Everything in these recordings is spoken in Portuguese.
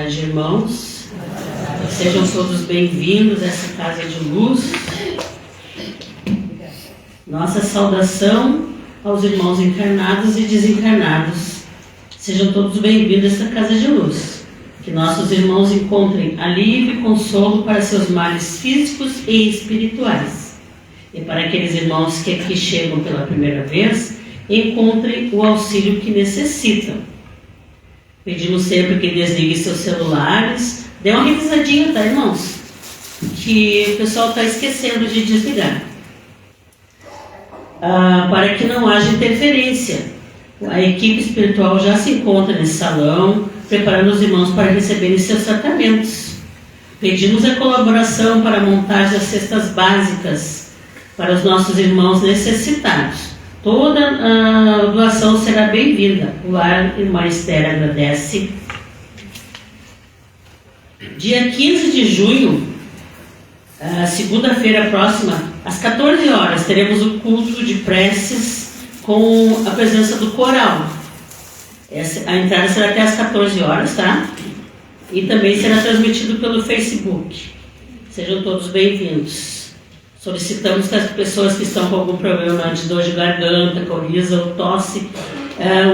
tarde, irmãos. Sejam todos bem-vindos a essa casa de luz. Nossa saudação aos irmãos encarnados e desencarnados. Sejam todos bem-vindos a essa casa de luz. Que nossos irmãos encontrem alívio e consolo para seus males físicos e espirituais. E para aqueles irmãos que aqui chegam pela primeira vez, encontrem o auxílio que necessitam. Pedimos sempre que desliguem seus celulares. Dê uma revisadinha, tá, irmãos? Que o pessoal está esquecendo de desligar. Para que não haja interferência. A equipe espiritual já se encontra nesse salão, preparando os irmãos para receberem seus tratamentos. Pedimos a colaboração para a montagem das cestas básicas para os nossos irmãos necessitados. Toda a doação será bem-vinda. O lar Irmã Esther agradece. Dia 15 de junho, segunda-feira próxima, às 14 horas, teremos o culto de preces com a presença do coral. A entrada será até às 14 horas, tá? E também será transmitido pelo Facebook. Sejam todos bem-vindos. Solicitamos que as pessoas que estão com algum problema de dor de garganta, coriza ou tosse,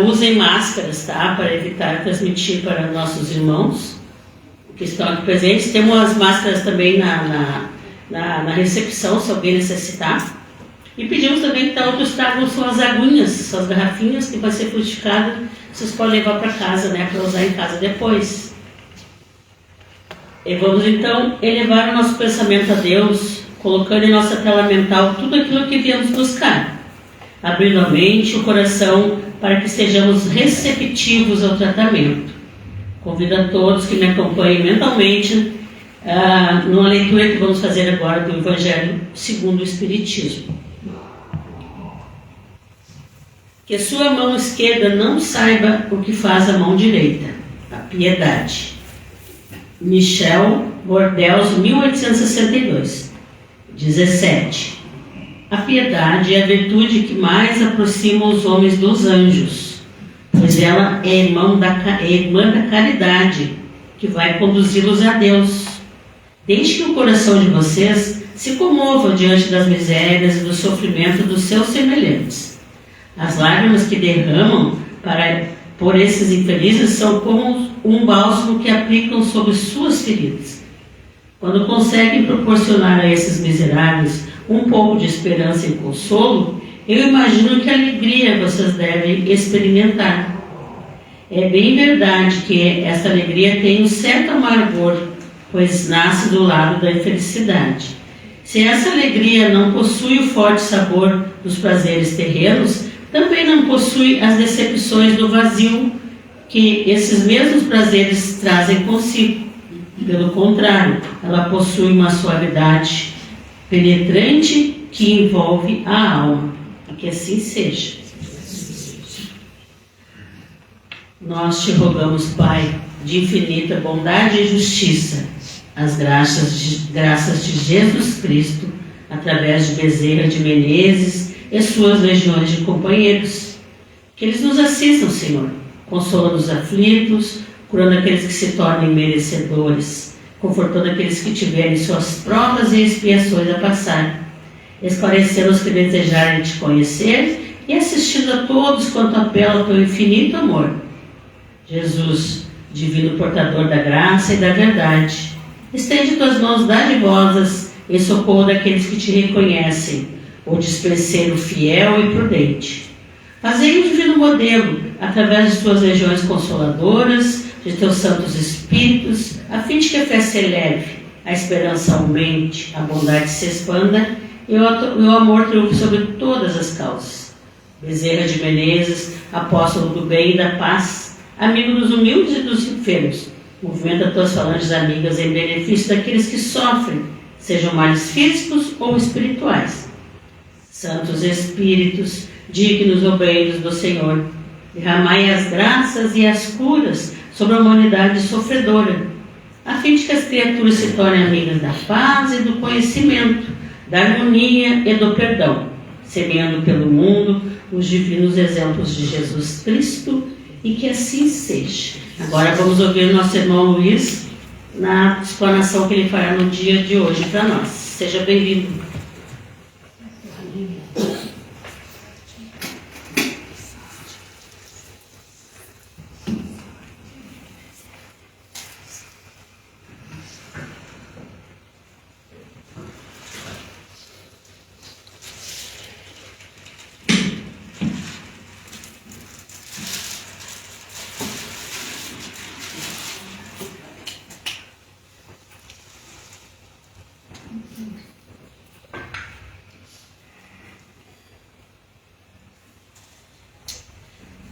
usem máscaras, tá? Para evitar transmitir para nossos irmãos que estão aqui presentes. Temos as máscaras também na recepção, se alguém necessitar. E pedimos também que todos tragam suas aguinhas, suas garrafinhas, que vai ser frutificada. Vocês podem levar para casa, né? Para usar em casa depois. E vamos então elevar o nosso pensamento a Deus, colocando em nossa tela mental tudo aquilo que viemos buscar, abrindo a mente e o coração para que estejamos receptivos ao tratamento. Convido a todos que me acompanhem mentalmente numa leitura que vamos fazer agora do Evangelho segundo o Espiritismo. Que a sua mão esquerda não saiba o que faz a mão direita. A piedade. Michel Bordeaux, 1862. 17. A piedade é a virtude que mais aproxima os homens dos anjos, pois ela é irmã da caridade, que vai conduzi-los a Deus. Deixe que o coração de vocês se comova diante das misérias e do sofrimento dos seus semelhantes. As lágrimas que derramam por esses infelizes são como um bálsamo que aplicam sobre suas feridas. Quando conseguem proporcionar a esses miseráveis um pouco de esperança e consolo, eu imagino que alegria vocês devem experimentar. É bem verdade que esta alegria tem um certo amargor, pois nasce do lado da infelicidade. Se essa alegria não possui o forte sabor dos prazeres terrenos, também não possui as decepções do vazio que esses mesmos prazeres trazem consigo. Pelo contrário, ela possui uma suavidade penetrante que envolve a alma. Que assim seja. Nós te rogamos, Pai, de infinita bondade e justiça, as graças de Jesus Cristo, através de Bezerra de Menezes e suas legiões de companheiros. Que eles nos assistam, Senhor, consolando os aflitos, curando aqueles que se tornem merecedores, confortando aqueles que tiverem suas provas e expiações a passar, esclarecendo os que desejarem te conhecer e assistindo a todos quanto apela ao teu infinito amor. Jesus, divino portador da graça e da verdade, estende tuas mãos dadivosas em socorro daqueles que te reconhecem, o dispenseiro fiel e prudente. Fazei um divino modelo, através de tuas legiões consoladoras, de teus santos espíritos, a fim de que a fé se eleve, a esperança aumente, a bondade se expanda e o amor triunfe sobre todas as causas. Bezerra de Menezes, apóstolo do bem e da paz, amigo dos humildes e dos enfermos, movimenta tuas falanges amigas em benefício daqueles que sofrem, sejam males físicos ou espirituais. Santos Espíritos, dignos obreiros do Senhor, derramai as graças e as curas sobre a humanidade sofredora, a fim de que as criaturas se tornem amigas da paz e do conhecimento, da harmonia e do perdão, semeando pelo mundo os divinos exemplos de Jesus Cristo e que assim seja. Agora vamos ouvir o nosso irmão Luiz na explanação que ele fará no dia de hoje para nós. Seja bem-vindo.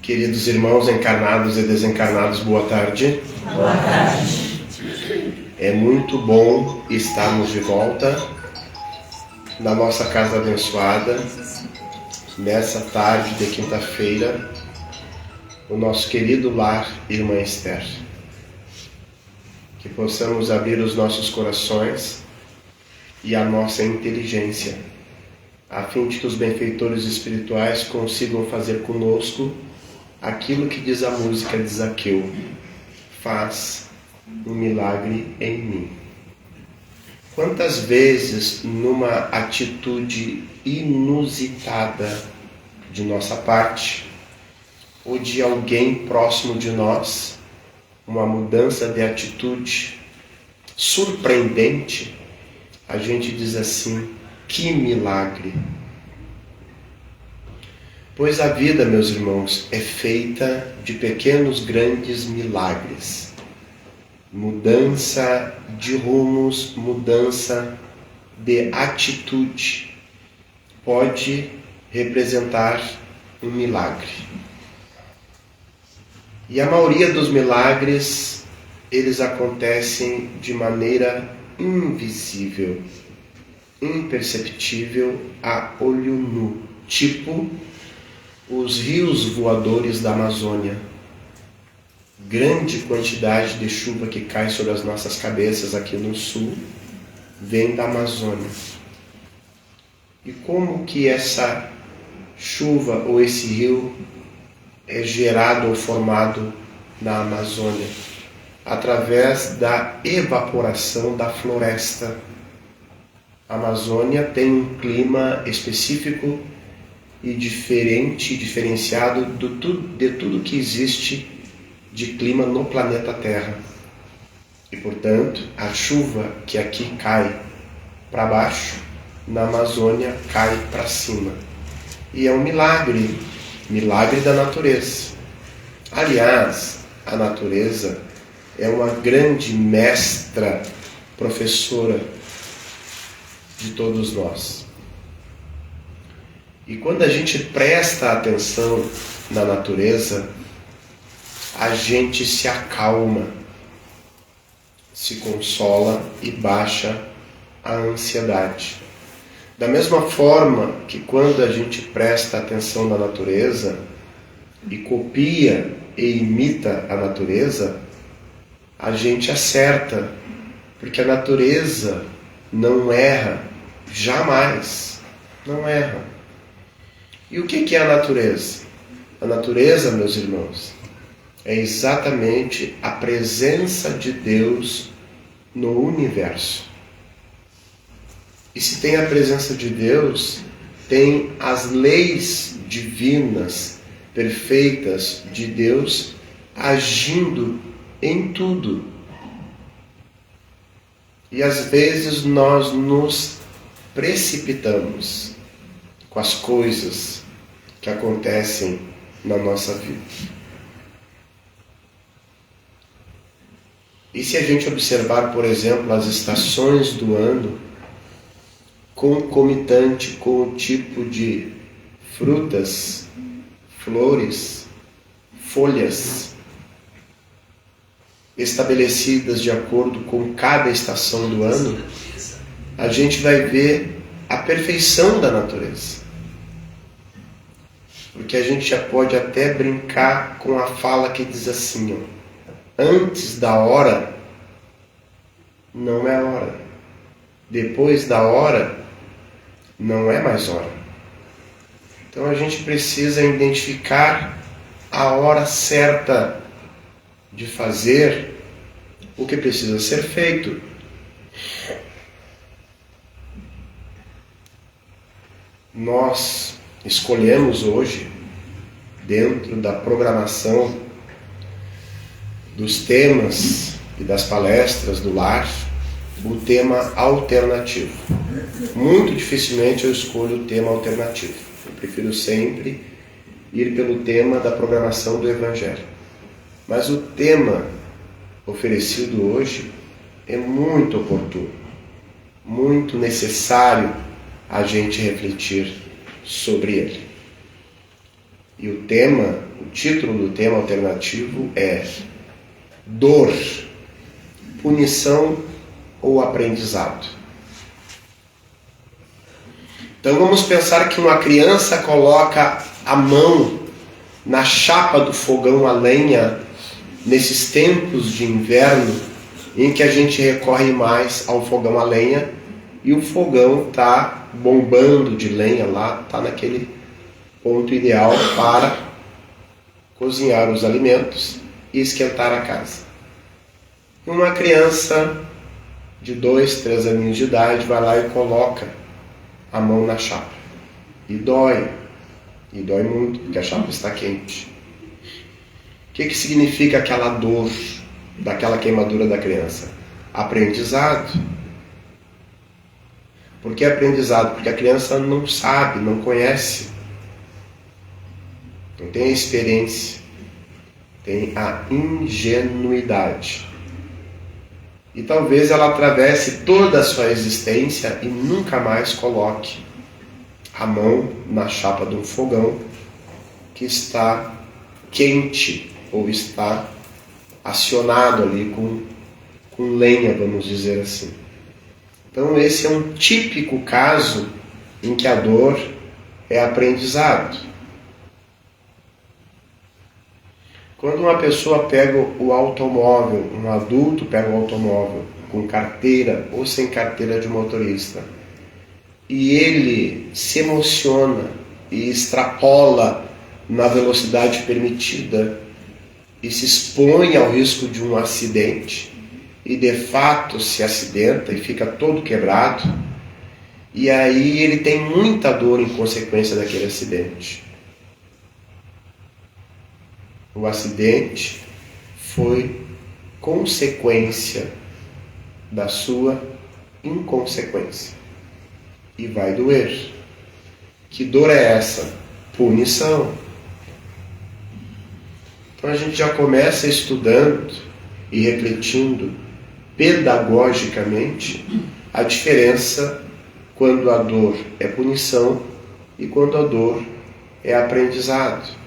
Queridos irmãos encarnados e desencarnados, boa tarde. Boa tarde. É muito bom estarmos de volta na nossa casa abençoada, nessa tarde de quinta-feira, o nosso querido lar, Irmã Esther. Que possamos abrir os nossos corações e a nossa inteligência, a fim de que os benfeitores espirituais consigam fazer conosco aquilo que diz a música de Zaqueu: faz um milagre em mim. Quantas vezes, numa atitude inusitada de nossa parte, ou de alguém próximo de nós, uma mudança de atitude surpreendente, a gente diz assim: que milagre! Pois a vida, meus irmãos, é feita de pequenos, grandes milagres. Mudança de rumos, mudança de atitude pode representar um milagre. E a maioria dos milagres, eles acontecem de maneira invisível, imperceptível a olho nu, tipo os rios voadores da Amazônia. Grande quantidade de chuva que cai sobre as nossas cabeças aqui no sul vem da Amazônia. E como que essa chuva ou esse rio é gerado ou formado na Amazônia? Através da evaporação da floresta. A Amazônia tem um clima específico e diferenciado de tudo que existe de clima no planeta Terra. E, portanto, a chuva que aqui cai para baixo, na Amazônia cai para cima. E é um milagre, milagre da natureza. Aliás, a natureza é uma grande mestra, professora de todos nós. E quando a gente presta atenção na natureza, a gente se acalma, se consola e baixa a ansiedade. Da mesma forma que quando a gente presta atenção na natureza e copia e imita a natureza, a gente acerta, porque a natureza não erra, jamais, não erra. E o que é a natureza? A natureza, meus irmãos, é exatamente a presença de Deus no universo. E se tem a presença de Deus, tem as leis divinas, perfeitas de Deus, agindo em tudo. E às vezes nós nos precipitamos com as coisas que acontecem na nossa vida. E se a gente observar, por exemplo, as estações do ano, concomitante com o tipo de frutas, flores, folhas, estabelecidas de acordo com cada estação do ano, a gente vai ver a perfeição da natureza. Porque a gente já pode até brincar com a fala que diz assim, antes da hora, não é hora. Depois da hora, não é mais hora. Então a gente precisa identificar a hora certa de fazer o que precisa ser feito. Nós escolhemos hoje, dentro da programação dos temas e das palestras do lar, o tema alternativo. Muito dificilmente eu escolho o tema alternativo. Eu prefiro sempre ir pelo tema da programação do Evangelho. Mas o tema oferecido hoje é muito oportuno, muito necessário a gente refletir sobre ele. E o título do tema alternativo é Dor, Punição ou Aprendizado. Então vamos pensar que uma criança coloca a mão na chapa do fogão a lenha nesses tempos de inverno em que a gente recorre mais ao fogão a lenha e o fogão está bombando de lenha lá, está naquele ponto ideal para cozinhar os alimentos e esquentar a casa. Uma criança de 2, 3 aninhos de idade vai lá e coloca a mão na chapa. E dói muito, porque a chapa está quente. O que significa aquela dor, daquela queimadura da criança? Aprendizado. Por que aprendizado? Porque a criança não sabe, não conhece, não tem a experiência, tem a ingenuidade. E talvez ela atravesse toda a sua existência e nunca mais coloque a mão na chapa de um fogão que está quente ou está acionado ali com lenha, vamos dizer assim. Então esse é um típico caso em que a dor é aprendizado. Quando uma pessoa pega o automóvel, um adulto pega o automóvel com carteira ou sem carteira de motorista, e ele se emociona e extrapola na velocidade permitida e se expõe ao risco de um acidente, e de fato se acidenta e fica todo quebrado, e aí ele tem muita dor em consequência daquele acidente. O acidente foi consequência da sua inconsequência e vai doer. Que dor é essa? Punição. Então a gente já começa estudando e refletindo pedagogicamente a diferença quando a dor é punição e quando a dor é aprendizado.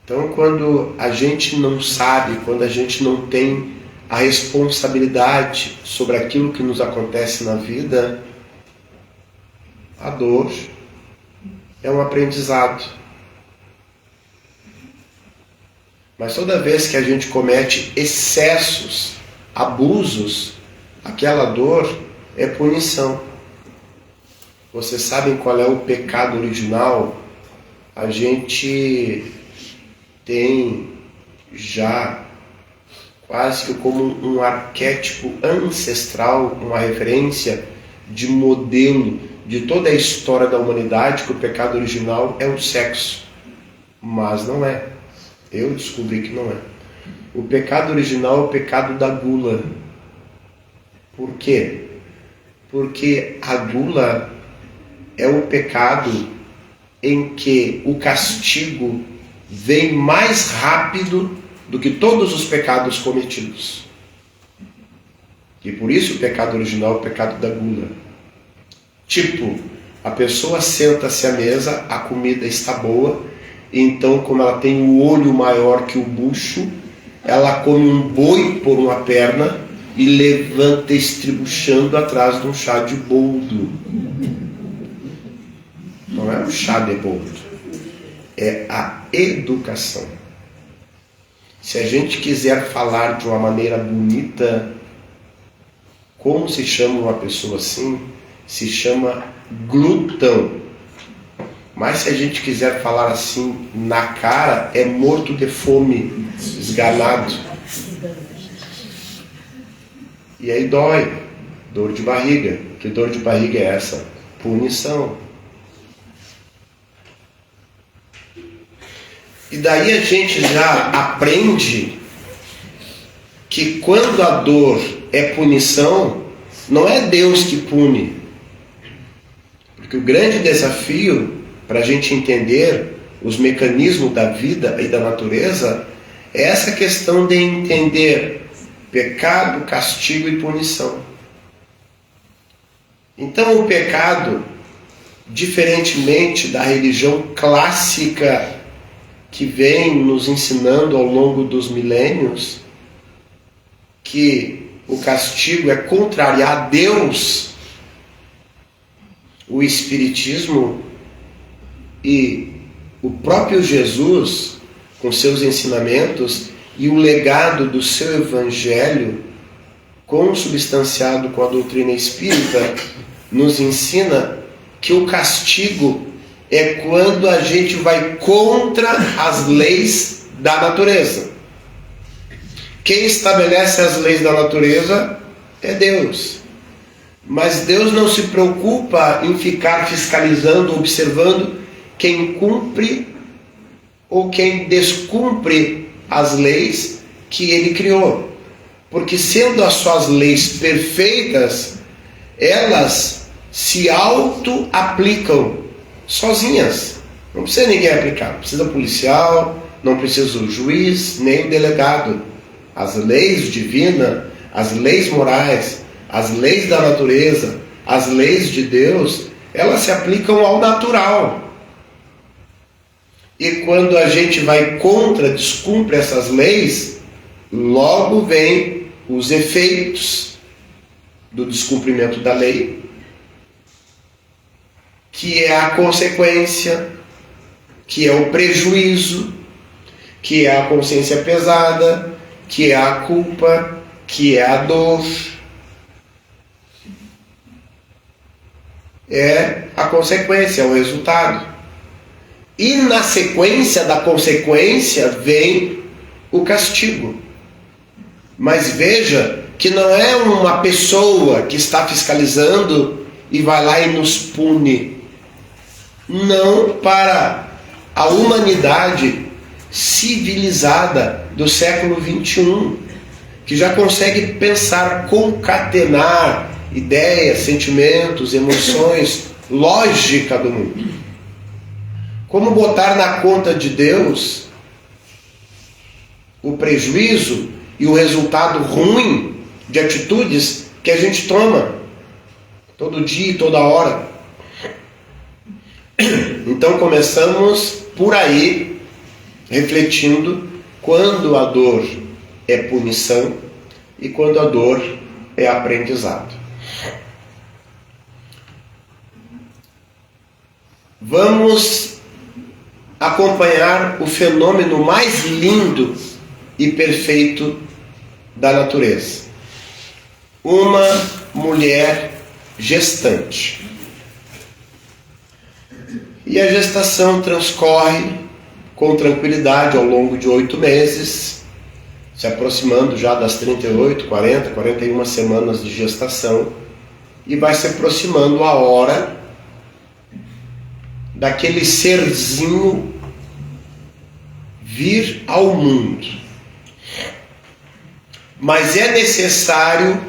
Então, quando a gente não sabe, quando a gente não tem a responsabilidade sobre aquilo que nos acontece na vida, a dor é um aprendizado. Mas toda vez que a gente comete excessos, abusos, aquela dor é punição. Vocês sabem qual é o pecado original? A gente tem já quase que como um arquétipo ancestral, uma referência de modelo de toda a história da humanidade, que o pecado original é o sexo. Mas não é. Eu descobri que não é. O pecado original é o pecado da gula. Por quê? Porque a gula é o pecado em que o castigo vem mais rápido do que todos os pecados cometidos. E por isso o pecado original é o pecado da gula. Tipo, a pessoa senta-se à mesa, a comida está boa, então como ela tem o olho maior que o bucho, ela come um boi por uma perna e levanta estribuchando atrás de um chá de boldo. Não é um chá de boldo, é a educação. Se a gente quiser falar de uma maneira bonita, como se chama uma pessoa assim? Se chama glutão. mas se a gente quiser falar assim na cara, é morto de fome, esganado. E aí dói, dor de barriga. Que dor de barriga é essa? Punição. E daí a gente já aprende que quando a dor é punição, não é Deus que pune. Porque o grande desafio para a gente entender os mecanismos da vida e da natureza é essa questão de entender pecado, castigo e punição. Então o pecado, diferentemente da religião clássica que vem nos ensinando ao longo dos milênios, que o castigo é contrariar Deus, o Espiritismo e o próprio Jesus, com seus ensinamentos e o legado do seu Evangelho, consubstanciado com a doutrina espírita, nos ensina que o castigo é quando a gente vai contra as leis da natureza. Quem estabelece as leis da natureza é Deus. Mas Deus não se preocupa em ficar fiscalizando, observando quem cumpre ou quem descumpre as leis que Ele criou. Porque sendo as suas leis perfeitas, elas se auto-aplicam sozinhas. Não precisa ninguém aplicar. Não precisa policial, não precisa o juiz, nem o delegado. As leis divinas, as leis morais, as leis da natureza, as leis de Deus, elas se aplicam ao natural. E quando a gente vai contra, descumpre essas leis, logo vem os efeitos do descumprimento da lei, que é a consequência, que é o prejuízo, que é a consciência pesada, que é a culpa, que é a dor. É a consequência, é o resultado. E na sequência da consequência vem o castigo. Mas veja que não é uma pessoa que está fiscalizando e vai lá e nos pune. Não, para a humanidade civilizada do século XXI, que já consegue pensar, concatenar ideias, sentimentos, emoções, lógica do mundo. Como botar na conta de Deus o prejuízo e o resultado ruim de atitudes que a gente toma todo dia e toda hora. Então começamos por aí, refletindo quando a dor é punição e quando a dor é aprendizado. Vamos acompanhar o fenômeno mais lindo e perfeito da natureza. Uma mulher gestante. E a gestação transcorre com tranquilidade ao longo de 8 meses, se aproximando já das 38, 40, 41 semanas de gestação, e vai se aproximando a hora daquele serzinho vir ao mundo. Mas é necessário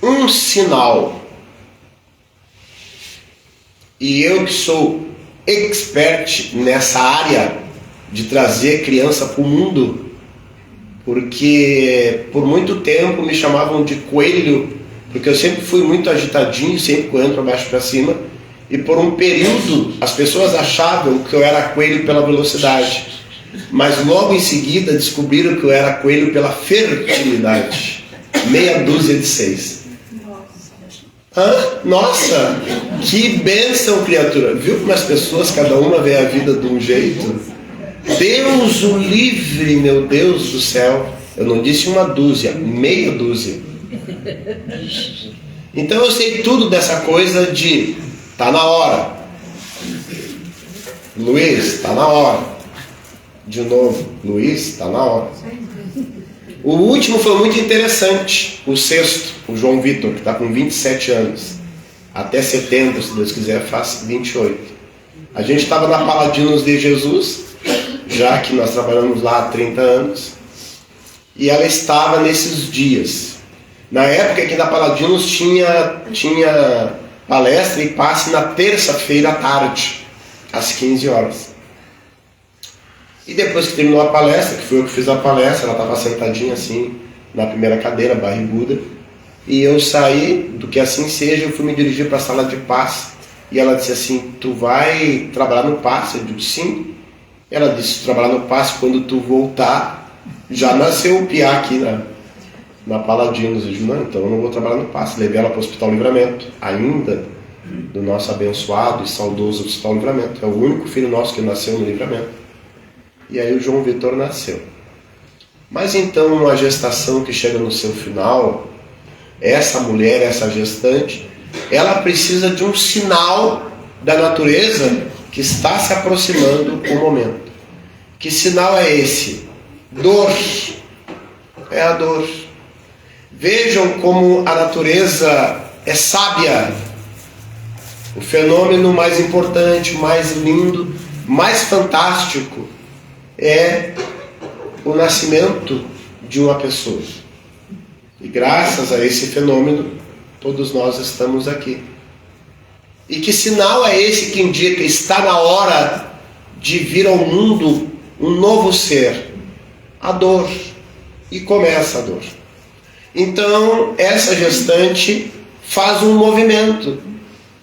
um sinal. E eu que sou expert nessa área de trazer criança para o mundo, porque por muito tempo me chamavam de coelho, porque eu sempre fui muito agitadinho, sempre correndo para baixo e para cima, e por um período as pessoas achavam que eu era coelho pela velocidade, mas logo em seguida descobriram que eu era coelho pela fertilidade. Meia dúzia de 6. Nossa, que bênção, criatura. Viu como as pessoas, cada uma vê a vida de um jeito? Deus o livre, meu Deus do céu. Eu não disse uma dúzia, meia dúzia. Então eu sei tudo dessa coisa de tá na hora. Luiz, está na hora. De novo, Luiz, está na hora. O último foi muito interessante, o sexto, o João Vitor, que está com 27 anos. Até setembro, se Deus quiser, faz 28. A gente estava na Paladinos de Jesus, já que nós trabalhamos lá há 30 anos, e ela estava nesses dias. Na época que na Paladinos tinha palestra e passe na terça-feira à tarde, às 15 horas. E depois que terminou a palestra, que foi eu que fiz a palestra, ela estava sentadinha assim, na primeira cadeira, barriguda, e eu saí, do que assim seja, eu fui me dirigir para a sala de passe, e ela disse assim, tu vai trabalhar no passe? Eu disse, sim. Ela disse, trabalhar no passe, quando tu voltar, já nasceu o piá aqui na Paladinos. Eu disse, não, então eu não vou trabalhar no passe. Levei ela para o Hospital Livramento, ainda do nosso abençoado e saudoso Hospital Livramento. É o único filho nosso que nasceu no Livramento. E aí o João Vitor nasceu. Mas então, uma gestação que chega no seu final, essa mulher, essa gestante, ela precisa de um sinal da natureza que está se aproximando o momento. Que sinal é esse? Dor. É a dor. Vejam como a natureza é sábia. O fenômeno mais importante, mais lindo, mais fantástico é o nascimento de uma pessoa. E graças a esse fenômeno, todos nós estamos aqui. E que sinal é esse que indica que está na hora de vir ao mundo um novo ser? A dor. E começa a dor. Então, essa gestante faz um movimento,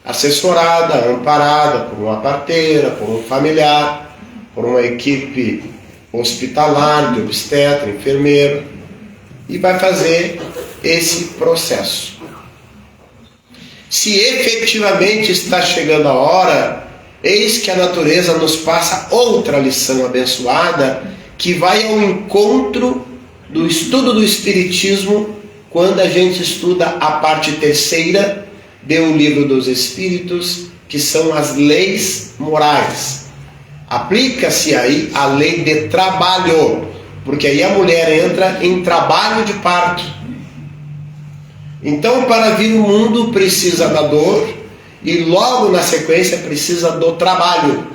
assessorada, amparada por uma parteira, por um familiar, por uma equipe hospitalar, de obstetra, enfermeiro, e vai fazer esse processo. Se efetivamente está chegando a hora, eis que a natureza nos passa outra lição abençoada, que vai ao encontro do estudo do Espiritismo, quando a gente estuda a parte terceira do Livro dos Espíritos, que são as leis morais. Aplica-se aí a lei de trabalho, porque aí a mulher entra em trabalho de parto. Então, para vir o mundo precisa da dor e logo na sequência precisa do trabalho.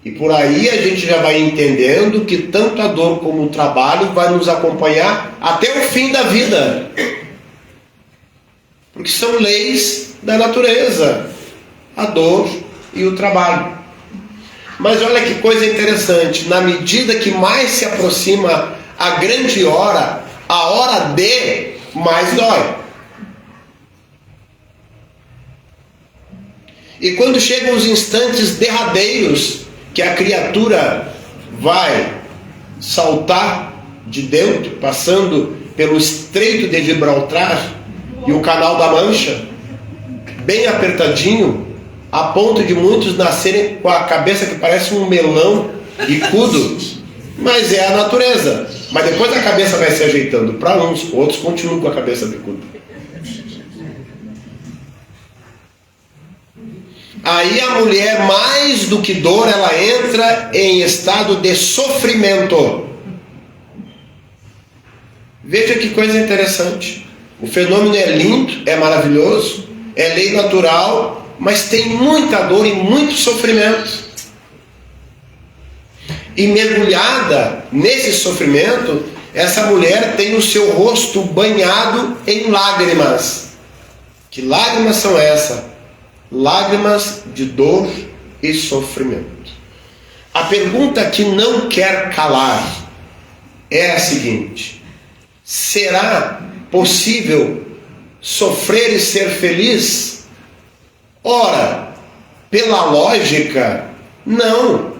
E por aí a gente já vai entendendo que tanto a dor como o trabalho vai nos acompanhar até o fim da vida. Porque são leis da natureza, a dor e o trabalho. Mas olha que coisa interessante, na medida que mais se aproxima a grande hora, a hora D, mais dói. E quando chegam os instantes derradeiros, que a criatura vai saltar de dentro, passando pelo Estreito de Gibraltar e o Canal da Mancha, bem apertadinho, a ponto de muitos nascerem com a cabeça que parece um melão bicudo, mas é a natureza. Mas depois a cabeça vai se ajeitando para uns, outros continuam com a cabeça bicuda. Aí a mulher, mais do que dor, ela entra em estado de sofrimento. Veja que coisa interessante. O fenômeno é lindo, é maravilhoso, é lei natural, mas tem muita dor e muito sofrimento. E mergulhada nesse sofrimento, essa mulher tem o seu rosto banhado em lágrimas. Que lágrimas são essas? Lágrimas de dor e sofrimento. A pergunta que não quer calar é a seguinte: será possível sofrer e ser feliz? Ora, pela lógica, não.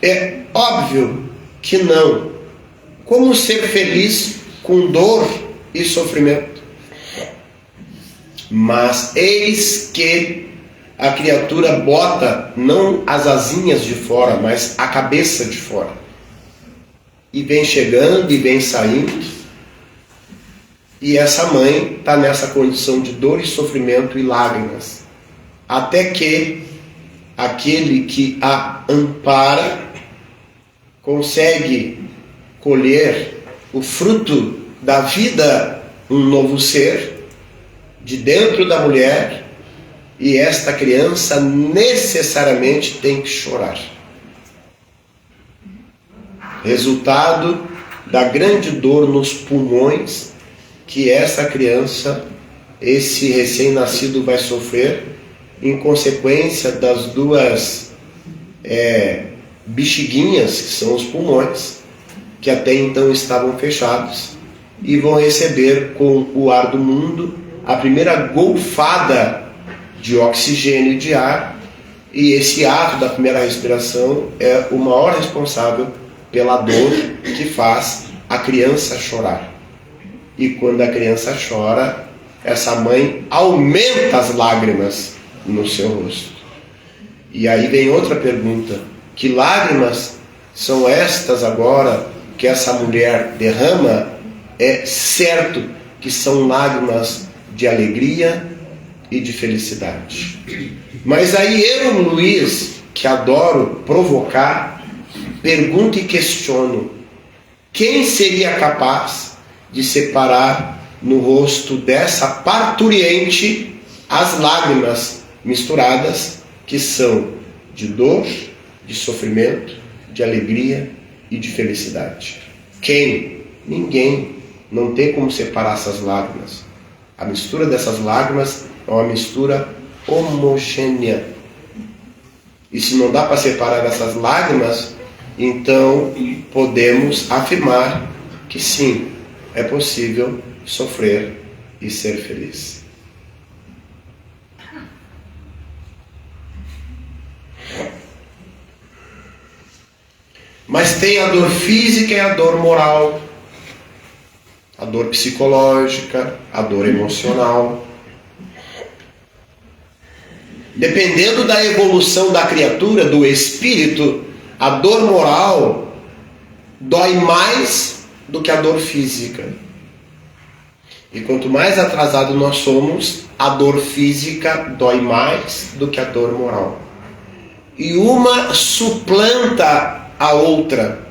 É óbvio que não. Como ser feliz com dor e sofrimento? Mas eis que a criatura bota não as asinhas de fora, mas a cabeça de fora. E vem chegando e vem saindo. E essa mãe está nessa condição de dor e sofrimento e lágrimas. Até que aquele que a ampara, consegue colher o fruto da vida, um novo ser, de dentro da mulher, e esta criança necessariamente tem que chorar. Resultado da grande dor nos pulmões que essa criança, esse recém-nascido vai sofrer em consequência das duas bexiguinhas, que são os pulmões, que até então estavam fechados, e vão receber com o ar do mundo a primeira golfada de oxigênio e de ar, e esse ato da primeira respiração é o maior responsável pela dor que faz a criança chorar. E quando a criança chora, essa mãe aumenta as lágrimas no seu rosto. E aí vem outra pergunta: que lágrimas são estas agora que essa mulher derrama? É certo que são lágrimas de alegria e de felicidade. Mas aí eu, Luiz, que adoro provocar, pergunto e questiono: quem seria capaz de separar no rosto dessa parturiente as lágrimas misturadas, que são de dor, de sofrimento, de alegria e de felicidade? Quem? Ninguém. Não tem como separar essas lágrimas. A mistura dessas lágrimas é uma mistura homogênea. E se não dá para separar essas lágrimas, então podemos afirmar que sim, é possível sofrer e ser feliz. Mas tem a dor física e a dor moral, a dor psicológica, a dor emocional. Dependendo da evolução da criatura, do espírito, a dor moral dói mais do que a dor física. E quanto mais atrasado nós somos, a dor física dói mais do que a dor moral. E uma suplanta a outra.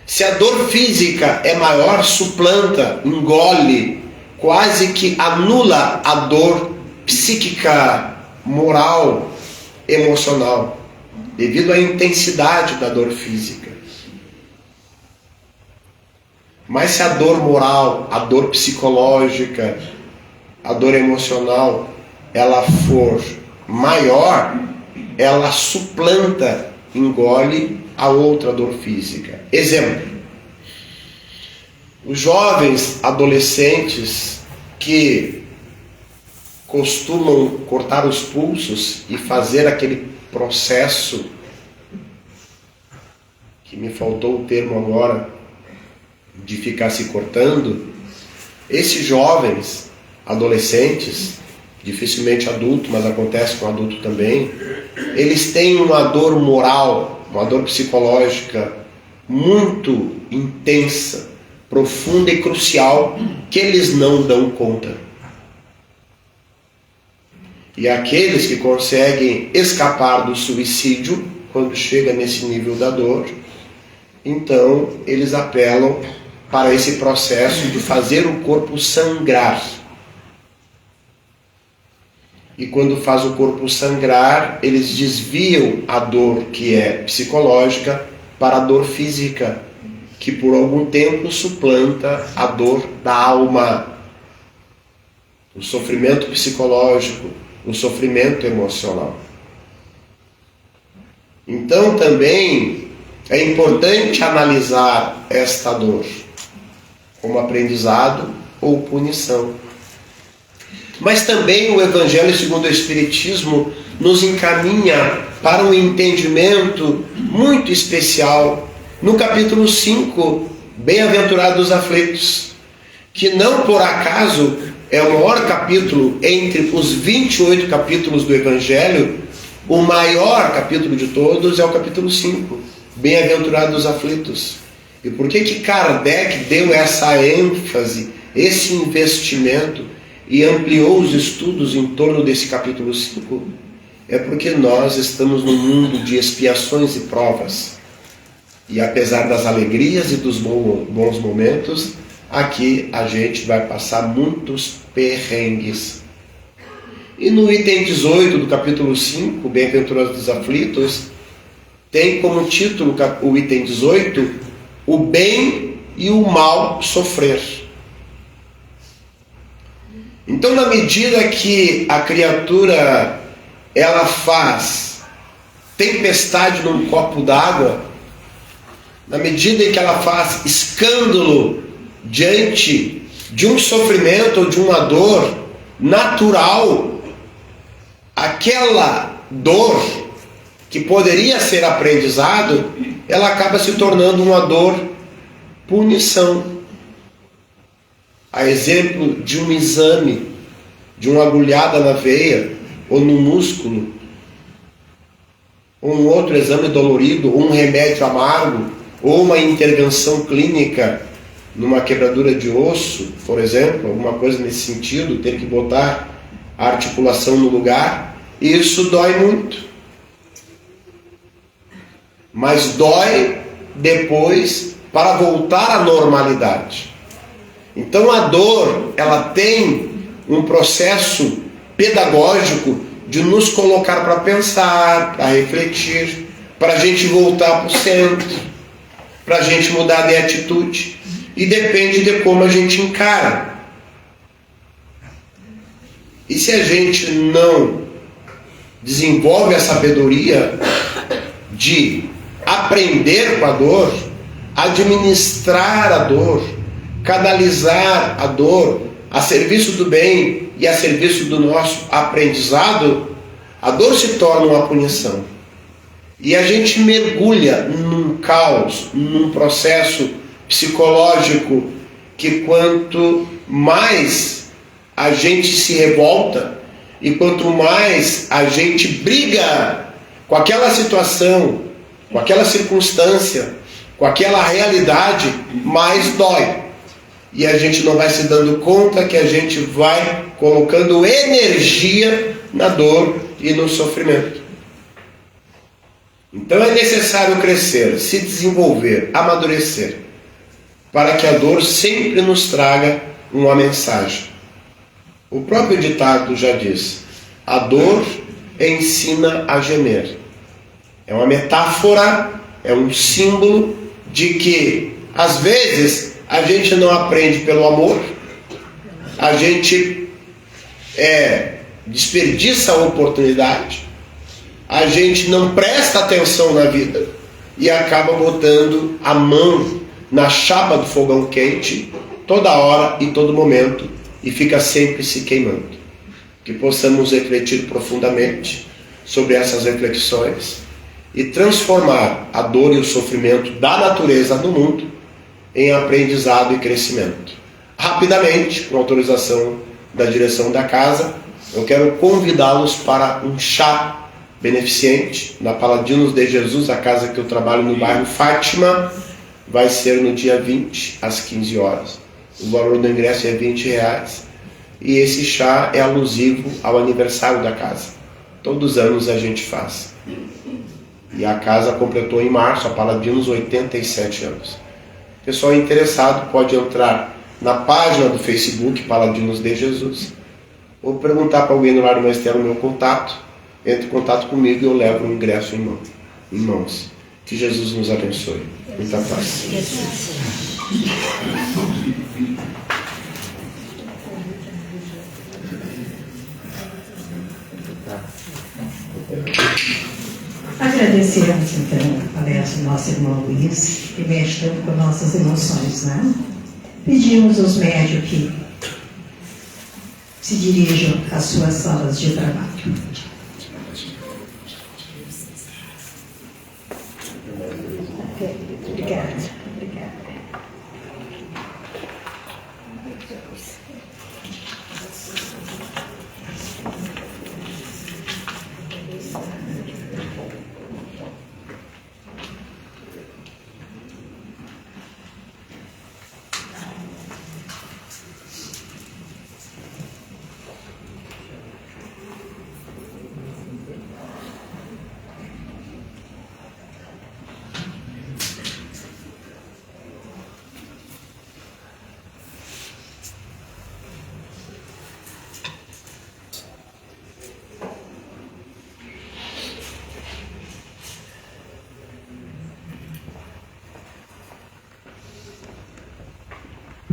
Se a dor física é maior, suplanta, engole, quase que anula a dor psíquica, moral, emocional, devido à intensidade da dor física. Mas se a dor moral, a dor psicológica, a dor emocional, ela for maior, ela suplanta, engole a outra dor física. Exemplo: os jovens adolescentes que costumam cortar os pulsos e fazer aquele processo, que me faltou o termo agora, de ficar se cortando, esses jovens adolescentes, dificilmente adulto, mas acontece com adulto também, eles têm uma dor moral, uma dor psicológica muito intensa, profunda e crucial, que eles não dão conta. E aqueles que conseguem escapar do suicídio, quando chega nesse nível da dor, então eles apelam para esse processo de fazer o corpo sangrar. E quando faz o corpo sangrar, eles desviam a dor que é psicológica para a dor física, que por algum tempo suplanta a dor da alma, o sofrimento psicológico, o sofrimento emocional. Então também é importante analisar esta dor como aprendizado ou punição. Mas também o Evangelho segundo o Espiritismo nos encaminha para um entendimento muito especial no capítulo 5, Bem-aventurados os aflitos, que não por acaso é o maior capítulo entre os 28 capítulos do Evangelho. O maior capítulo de todos é o capítulo 5, Bem-aventurados os aflitos. E por que Kardec deu essa ênfase, esse investimento, e ampliou os estudos em torno desse capítulo 5? é porque nós estamos num mundo de expiações e provas. E apesar das alegrias e dos bons momentos, aqui a gente vai passar muitos perrengues. E no item 18 do capítulo 5, Bem-aventurados dos aflitos, tem como título o item 18, o bem e o mal sofrer. Então, na medida que a criatura ela faz tempestade num copo d'água, na medida em que ela faz escândalo diante de um sofrimento ou de uma dor natural, aquela dor que poderia ser aprendizado, ela acaba se tornando uma dor punição. A exemplo de um exame, de uma agulhada na veia ou no músculo, ou um outro exame dolorido, ou um remédio amargo, ou uma intervenção clínica numa quebradura de osso, por exemplo, alguma coisa nesse sentido, ter que botar a articulação no lugar, isso dói muito. Mas dói depois para voltar à normalidade. Então a dor, ela tem um processo pedagógico de nos colocar para pensar, para refletir, para a gente voltar para o centro, para a gente mudar de atitude. E depende de como a gente encara. E se a gente não desenvolve a sabedoria de aprender com a dor, administrar a dor, canalizar a dor a serviço do bem e a serviço do nosso aprendizado, a dor se torna uma punição. E a gente mergulha num caos, num processo psicológico que quanto mais a gente se revolta e quanto mais a gente briga com aquela situação, com aquela circunstância, com aquela realidade, mais dói. E a gente não vai se dando conta que a gente vai colocando energia na dor e no sofrimento. Então é necessário crescer, se desenvolver, amadurecer, para que a dor sempre nos traga uma mensagem. O próprio ditado já diz: a dor ensina a gemer. É uma metáfora, é um símbolo de que, às vezes, a gente não aprende pelo amor, a gente desperdiça a oportunidade, a gente não presta atenção na vida e acaba botando a mão na chapa do fogão quente toda hora e todo momento e fica sempre se queimando. Que possamos refletir profundamente sobre essas reflexões e transformar a dor e o sofrimento da natureza do mundo em aprendizado e crescimento. Rapidamente, com autorização da direção da casa, eu quero convidá-los para um chá beneficente na Paladinos de Jesus, a casa que eu trabalho no bairro Fátima. Vai ser no dia 20, às 15 horas. O valor do ingresso é R$20. E esse chá é alusivo ao aniversário da casa. Todos os anos a gente faz. E a casa completou em março, a Paladinos, 87 anos. Pessoal interessado pode entrar na página do Facebook Paladinos de Jesus ou perguntar para alguém no Lar Magistério o meu contato. Entre em contato comigo e eu levo o ingresso em mãos. Que Jesus nos abençoe. Muita paz. Agradecemos então a palestra do nosso irmão Luiz, que mexe tanto com nossas emoções, né? Pedimos aos médios que se dirijam às suas salas de trabalho. Obrigada.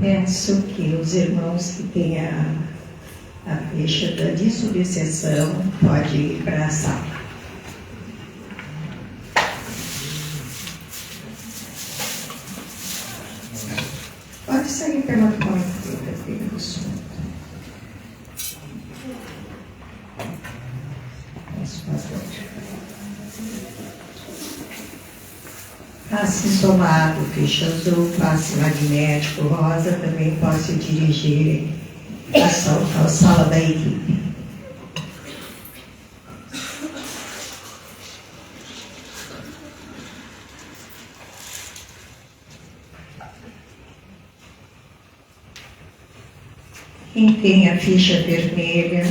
Peço que os irmãos que têm a ficha da dissubseção pode ir para a sala. Pode sair pela porta, filho do som. Passe somado, ficha azul, passe magnético, rosa, também pode se dirigir à sala da equipe. Quem tem a ficha vermelha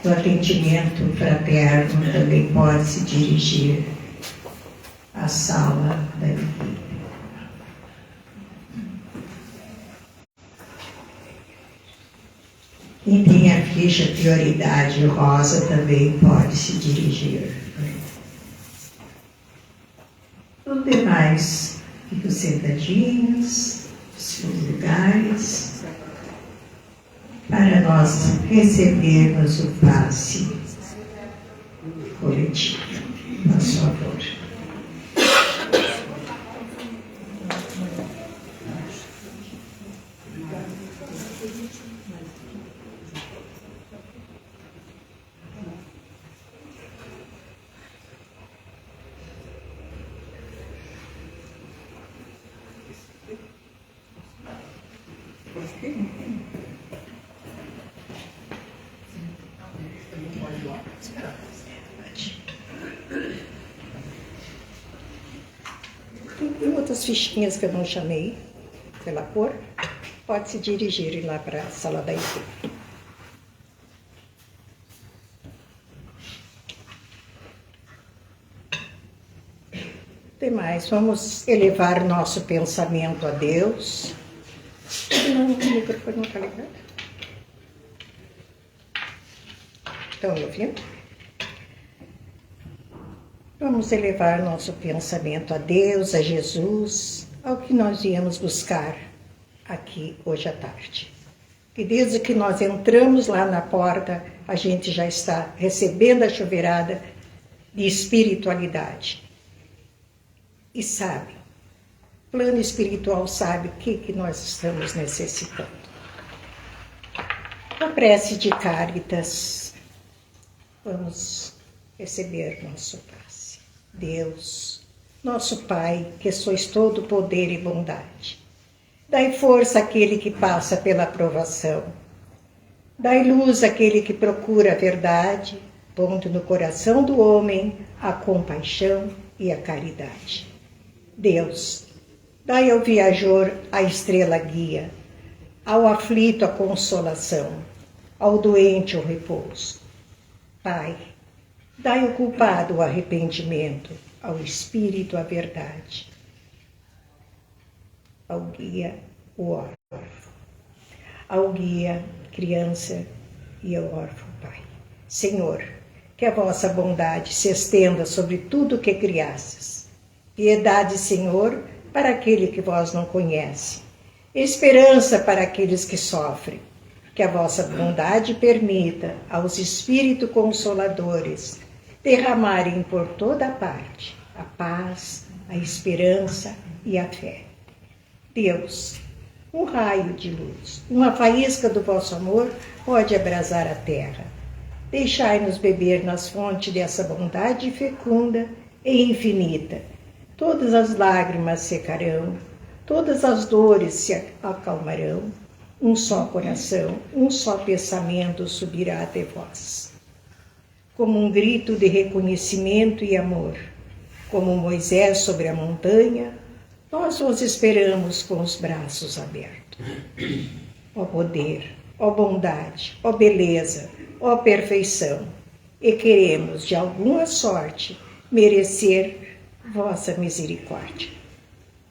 do atendimento fraterno também pode se dirigir à sala da equipe. Quem tem a ficha prioridade rosa também pode se dirigir. Os demais ficam sentadinhos, nos seus lugares, para nós recebermos o passe coletivo. Por favor. Tem outras fichinhas que eu não chamei pela cor. Pode se dirigir lá para a sala da equipe. Demais, vamos elevar nosso pensamento a Deus. Não, o microfone não está ligado. Estão me ouvindo? Vamos elevar nosso pensamento a Deus, a Jesus, ao que nós viemos buscar aqui hoje à tarde. Que desde que nós entramos lá na porta, a gente já está recebendo a chuveirada de espiritualidade. E sabe, o plano espiritual sabe o que nós estamos necessitando. A prece de Cáritas, vamos receber nosso passe. Deus, nosso Pai, que sois todo poder e bondade, dai força àquele que passa pela provação, dai luz àquele que procura a verdade, pondo no coração do homem a compaixão e a caridade. Deus, dai ao viajor a estrela guia, ao aflito a consolação, ao doente o repouso. Pai, dai ao culpado o arrependimento, ao espírito a verdade, ao guia o órfão, ao guia criança e ao órfão pai. Senhor, que a vossa bondade se estenda sobre tudo o que criastes. Piedade, Senhor, para aquele que vós não conhece. Esperança para aqueles que sofrem. Que a vossa bondade permita aos espíritos consoladores derramarem por toda a parte a paz, a esperança e a fé. Deus, um raio de luz, uma faísca do vosso amor pode abrasar a terra. Deixai-nos beber nas fontes dessa bondade fecunda e infinita. Todas as lágrimas secarão, todas as dores se acalmarão, um só coração, um só pensamento subirá até vós. Como um grito de reconhecimento e amor, como Moisés sobre a montanha, nós vos esperamos com os braços abertos. Ó poder, ó bondade, ó beleza, ó perfeição, e queremos, de alguma sorte, merecer vossa misericórdia.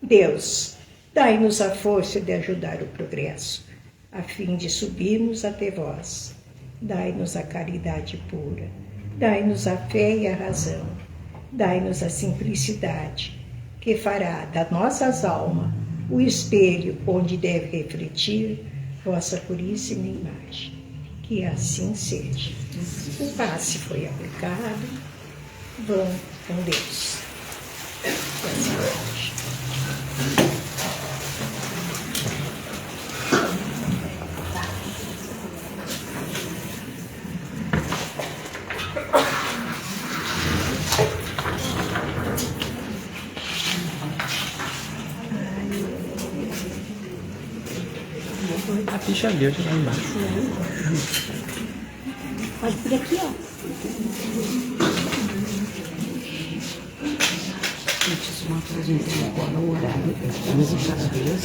Deus, dai-nos a força de ajudar o progresso, a fim de subirmos até vós. Dai-nos a caridade pura, dai-nos a fé e a razão, dai-nos a simplicidade, que fará das nossas almas o espelho onde deve refletir vossa puríssima imagem. Que assim seja. O passe foi aplicado. Vão com Deus. Que assim seja. A ficha verde lá embaixo. Pode por aqui, ó. Gente, isso é uma coisa, a gente não pode no horário. Mas em cada vez,